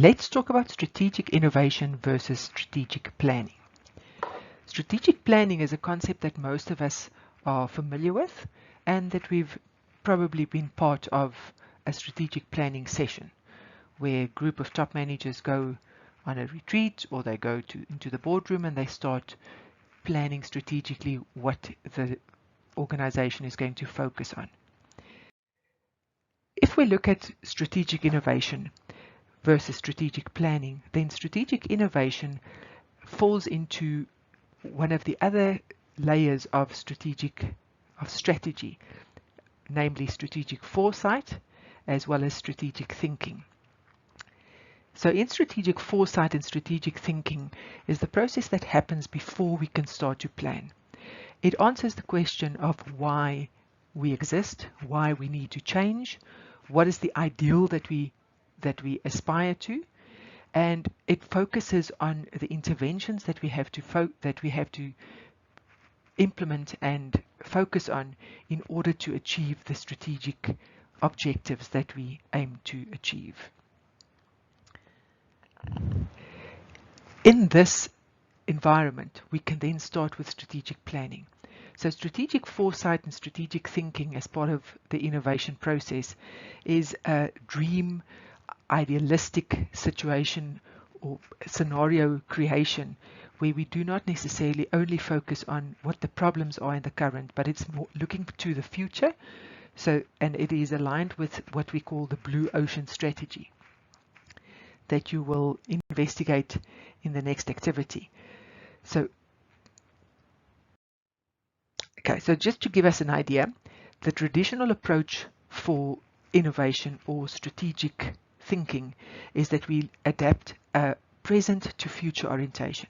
Let's talk about strategic innovation versus strategic planning. Strategic planning is a concept that most of us are familiar with and that we've probably been part of a strategic planning session where a group of top managers go on a retreat or they go into the boardroom and they start planning strategically what the organization is going to focus on. If we look at strategic innovation versus strategic planning, then strategic innovation falls into one of the other layers of strategy, namely strategic foresight as well as strategic thinking. So in strategic foresight and strategic thinking is the process that happens before we can start to plan. It answers the question of why we exist, why we need to change, what is the ideal that we aspire to, and it focuses on the interventions that we have to implement and focus on in order to achieve the strategic objectives that we aim to achieve. In this environment, we can then start with strategic planning. So strategic foresight and strategic thinking as part of the innovation process is a dream, idealistic situation or scenario creation where we do not necessarily only focus on what the problems are in the current, but it's more looking to the future. And it is aligned with what we call the blue ocean strategy that you will investigate in the next activity. So just to give us an idea, the traditional approach for innovation or strategic thinking is that we adapt a present to future orientation.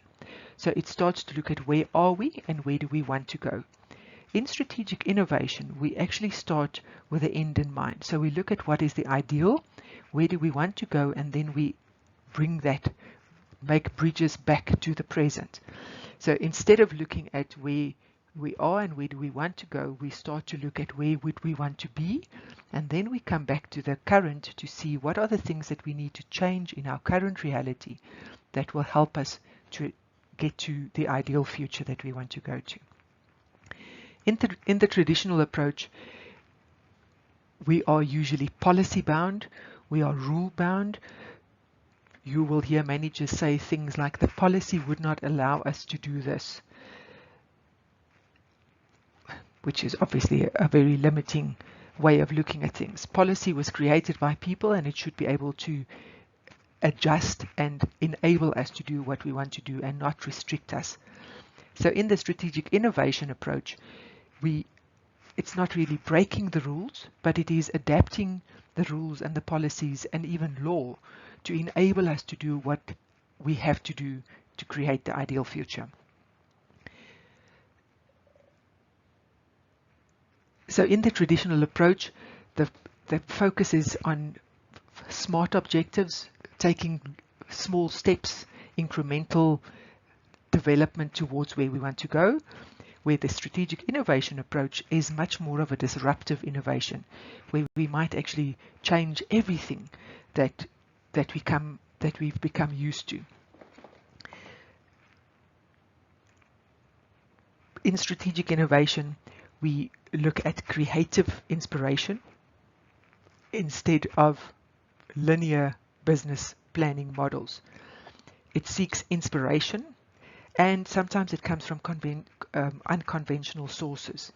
So it starts to look at where are we and where do we want to go. In strategic innovation, we actually start with the end in mind. So we look at what is the ideal, where do we want to go, and then we make bridges back to the present. So instead of looking at where we are and where do we want to go, we start to look at where would we want to be, and then we come back to the current to see what are the things that we need to change in our current reality that will help us to get to the ideal future that we want to go to. In the traditional approach, we are usually policy bound, we are rule bound. You will hear managers say things like the policy would not allow us to do this, which is obviously a very limiting way of looking at things. Policy was created by people and it should be able to adjust and enable us to do what we want to do and not restrict us. So in the strategic innovation approach, it's not really breaking the rules, but it is adapting the rules and the policies and even law to enable us to do what we have to do to create the ideal future. So in the traditional approach, the focus is on smart objectives, taking small steps, incremental development towards where we want to go, where the strategic innovation approach is much more of a disruptive innovation, where we might actually change everything that we've become used to. In strategic innovation, we look at creative inspiration instead of linear business planning models. It seeks inspiration, and sometimes it comes from unconventional sources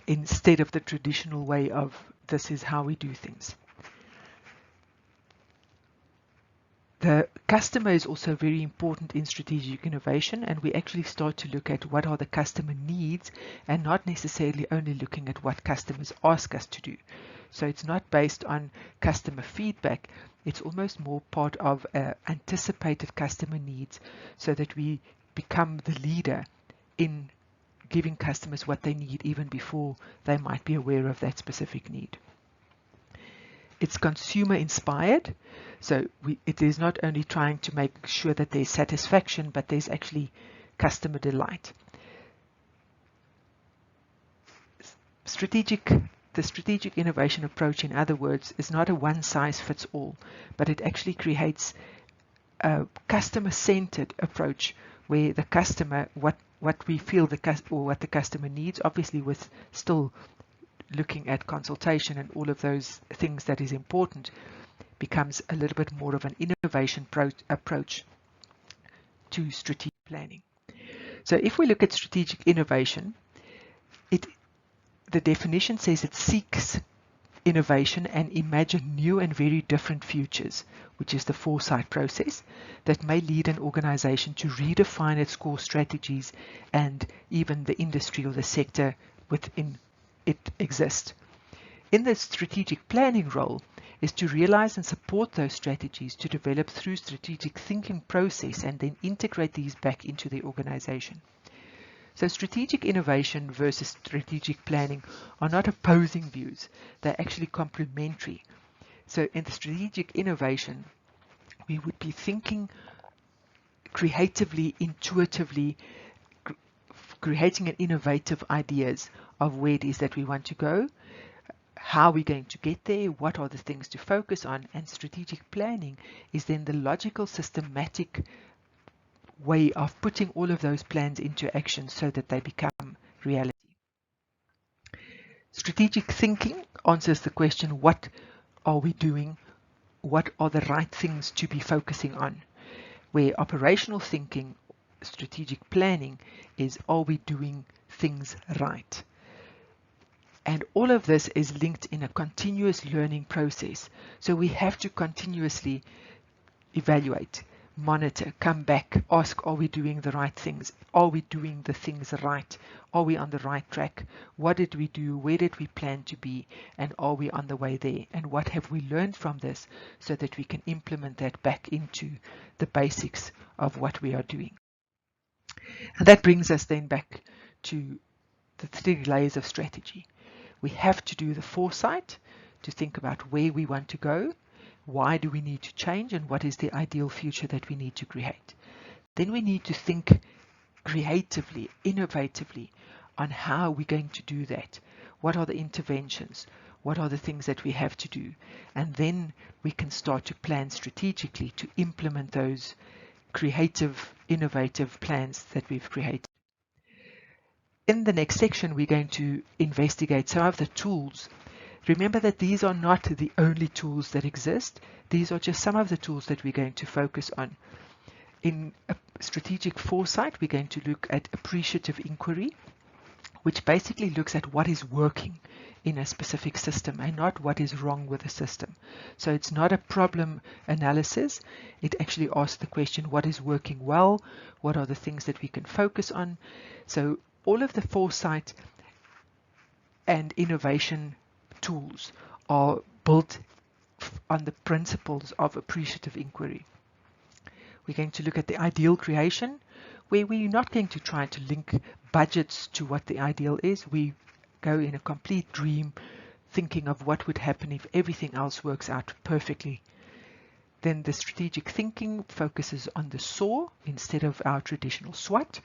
instead of the traditional way of this is how we do things. The customer is also very important in strategic innovation, and we actually start to look at what are the customer needs and not necessarily only looking at what customers ask us to do. So it's not based on customer feedback, it's almost more part of anticipated customer needs so that we become the leader in giving customers what they need even before they might be aware of that specific need. It's consumer inspired, so it is not only trying to make sure that there's satisfaction, but there's actually customer delight. the strategic innovation approach, in other words, is not a one-size-fits-all, but it actually creates a customer-centered approach where the customer, what we feel or what the customer needs, obviously with still looking at consultation and all of those things that is important, becomes a little bit more of an innovation approach to strategic planning. So if we look at strategic innovation, the definition says it seeks innovation and imagine new and very different futures, which is the Foresight process that may lead an organization to redefine its core strategies and even the industry or the sector within it exists. In the strategic planning role is to realize and support those strategies to develop through strategic thinking process and then integrate these back into the organization. So strategic innovation versus strategic planning are not opposing views. They're actually complementary. So in the strategic innovation, we would be thinking creatively, intuitively, creating an innovative ideas of where it is that we want to go, how we're going to get there, what are the things to focus on, and strategic planning is then the logical, systematic way of putting all of those plans into action so that they become reality. Strategic thinking answers the question, what are we doing? What are the right things to be focusing on? Where operational thinking, strategic planning is, are we doing things right? And all of this is linked in a continuous learning process. So we have to continuously evaluate, monitor, come back, ask, are we doing the right things? Are we doing the things right? Are we on the right track? What did we do? Where did we plan to be? And are we on the way there? And what have we learned from this so that we can implement that back into the basics of what we are doing? And that brings us then back to the 3 layers of strategy. We have to do the foresight to think about where we want to go, why do we need to change, and what is the ideal future that we need to create. Then we need to think creatively, innovatively on how we're going to do that. What are the interventions? What are the things that we have to do? And then we can start to plan strategically to implement those creative, innovative plans that we've created. In the next section, we're going to investigate some of the tools. Remember that these are not the only tools that exist. These are just some of the tools that we're going to focus on. In strategic foresight, we're going to look at appreciative inquiry, which basically looks at what is working in a specific system and not what is wrong with the system. So it's not a problem analysis. It actually asks the question, what is working well? What are the things that we can focus on? So all of the foresight and innovation tools are built on the principles of appreciative inquiry. We're going to look at the ideal creation, where we're not going to try to link budgets to what the ideal is. We go in a complete dream, thinking of what would happen if everything else works out perfectly. Then the strategic thinking focuses on the SAW instead of our traditional SWOT.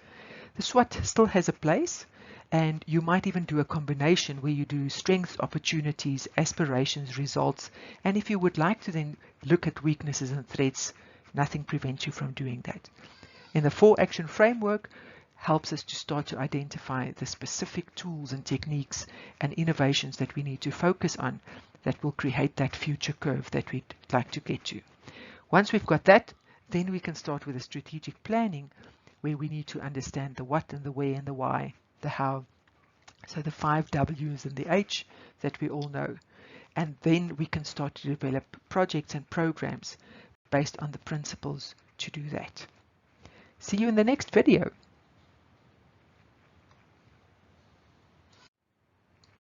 The SWOT still has a place, and you might even do a combination where you do strengths, opportunities, aspirations, results, and if you would like to then look at weaknesses and threats, nothing prevents you from doing that. In the 4-action framework helps us to start to identify the specific tools and techniques and innovations that we need to focus on that will create that future curve that we'd like to get to. Once we've got that, then we can start with the strategic planning, where we need to understand the what and the where and the why, the how. So the 5 W's and the H that we all know. And then we can start to develop projects and programs based on the principles to do that. See you in the next video.